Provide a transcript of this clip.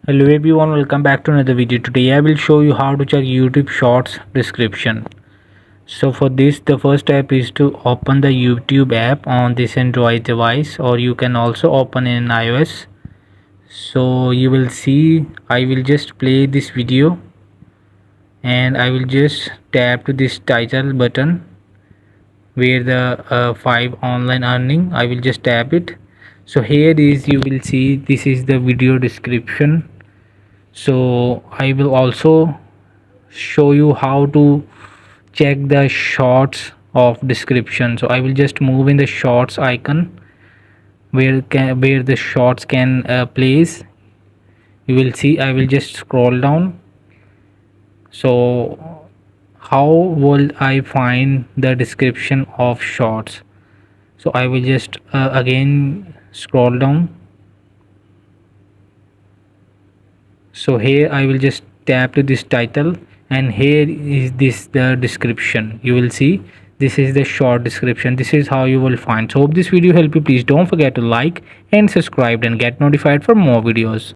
Hello everyone, welcome back to another video. Today I will show you how to check YouTube Shorts description. So for this, the first step is to open the YouTube app on this Android device, or you can also open in iOS. So you will see I will just play this video and I will just tap to this title button where the 5 online earning. I will just tap it. So here is, you will see this is the video description. So I will also show you how to check the shorts of description. So I will just move in the shorts icon where the shorts can place. You will see I will just scroll down. So how will I find the description of shorts? So I will just again scroll down. So here I will just tap to this title, and here is this the description. You will see this is the short description. This is how you will find. So hope this video help you. Please don't forget to like and subscribe and get notified for more videos.